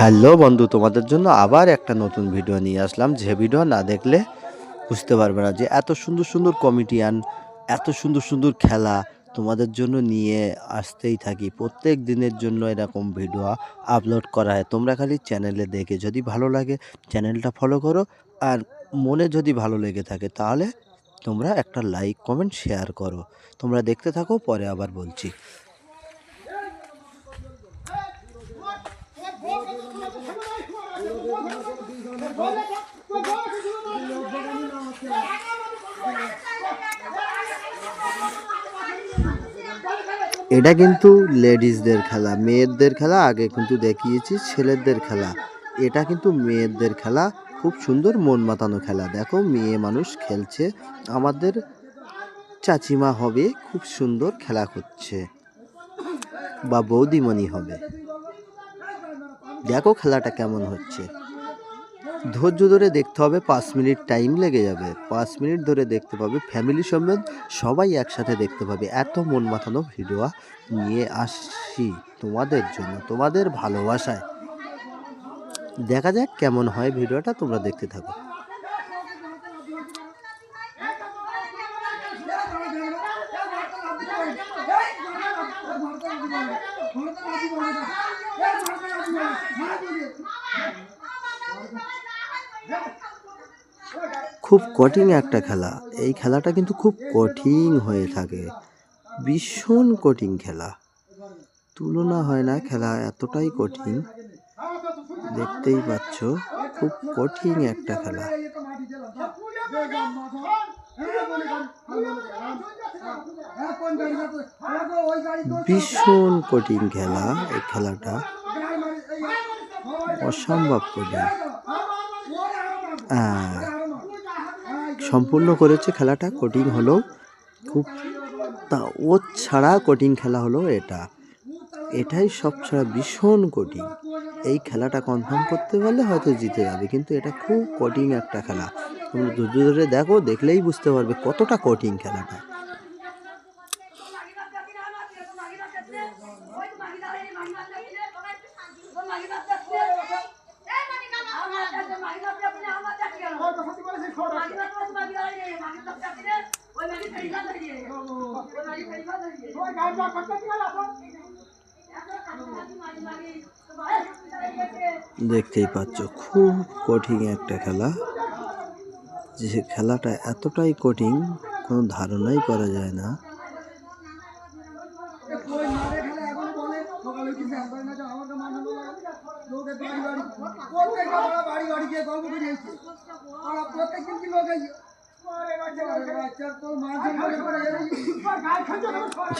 Hello বন্ধু, তোমাদের জন্য আবার একটা নতুন ভিডিও নিয়ে আসলাম। যে ভিডিও না দেখলে বুঝতে পারবে না যে এত সুন্দর সুন্দর কমেডিয়ান, এত সুন্দর সুন্দর খেলা তোমাদের জন্য নিয়ে আসতেই থাকি। প্রত্যেক দিনের জন্য এরকম ভিডিও আপলোড করা হয়। তোমরা খালি চ্যানেলে দেখে যদি ভালো লাগে চ্যানেলটা ফলো করো, আর মনে যদি ভালো লেগে থাকে তাহলে তোমরা একটা লাইক কমেন্ট শেয়ার করো। তোমরা দেখতে থাকো, পরে আবার বলছি। এটা কিন্তু লেডিসদের খেলা, মেয়েদের খেলা আগে কিন্তু দেখিয়েছি ছেলেদের খেলা। এটা কিন্তু মেয়েদের খেলা, খুব সুন্দর মন মাতানো খেলা। দেখো মেয়ে মানুষ খেলছে, আমাদের চাচিমা হবে, খুব সুন্দর খেলা করছে, বা বৌদিমণি হবে। দেখো খেলাটা কেমন হচ্ছে। ধৈর্য ধরে দেখতে হবে, 5 মিনিট টাইম লেগে যাবে। 5 মিনিট ধরে দেখতে পাবে, ফ্যামিলি সমেত সবাই একসাথে দেখতে পাবে। এত মন মাতানো ভিডিও নিয়ে আসছি তোমাদের জন্য, তোমাদের ভালোবাসায়। দেখা যাক কেমন হয় ভিডিওটা, তোমরা দেখতে থাকো। খুব কঠিন একটা খেলা, এই খেলাটা কিন্তু খুব কঠিন হয়ে থাকে, ভীষণ কঠিন খেলা, তুলনা হয় না। খেলা এতটাই কঠিন, দেখতেই পাচ্ছ, খুব কঠিন একটা খেলা। ভীষণ কঠিন খেলা, এই খেলাটা অসম্ভব কঠিন। সম্পূর্ণ করেছে খেলাটা, কঠিন হলো খুব, তা ও ছাড়া কঠিন খেলা হলো এটা। এটাই সব ছাড়া ভীষণ কঠিন। এই খেলাটা কনফার্ম করতে পারলে হয়তো জিতে যাবে, কিন্তু এটা খুব কঠিন একটা খেলা। তোমরা ধৈর্য ধরে দেখো, দেখলেই বুঝতে পারবে কতটা কঠিন খেলাটা। দেখতেই পাচ্ছ খুব কঠিন একটা খেলা। যে খেলাটা এতটাই কঠিন, কোনো ধারণাই করা যায় না।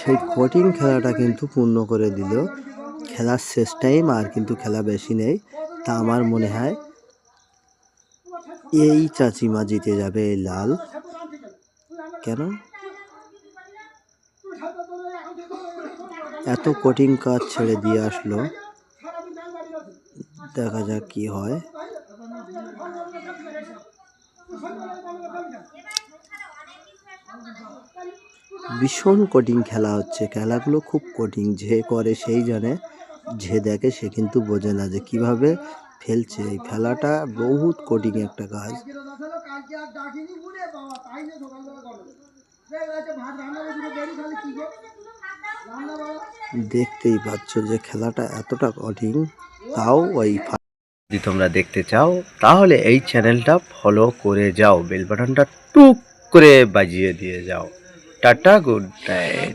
সেই কঠিন খেলাটা কিন্তু পূর্ণ করে দিল। খেলার শেষ টাইম, আর কিন্তু খেলা বেশি নেই। তা আমার মনে হয় এই চাচিমা জিতে যাবে, এই লাল। কেন এত কঠিন কাজ ছেড়ে দিয়ে আসলো, দেখা যাক কি হয়। ভীষণ কঠিন খেলা হচ্ছে, খেলাগুলো খুব কঠিন। যে করে সেই জানে, যে দেখে সে কিন্তু বোঝে না যে কিভাবে ফেলছে। এই খেলাটা বহুত কঠিন একটা কাজ। দেখতেই পাচ্ছ যে খেলাটা এতটা কঠিন, তাও ওই যদি তোমরা দেখতে চাও তাহলে এই চ্যানেলটা ফলো করে যাও, বেল বাটনটা টুক করে বাজিয়ে দিয়ে যাও। Tata, good night.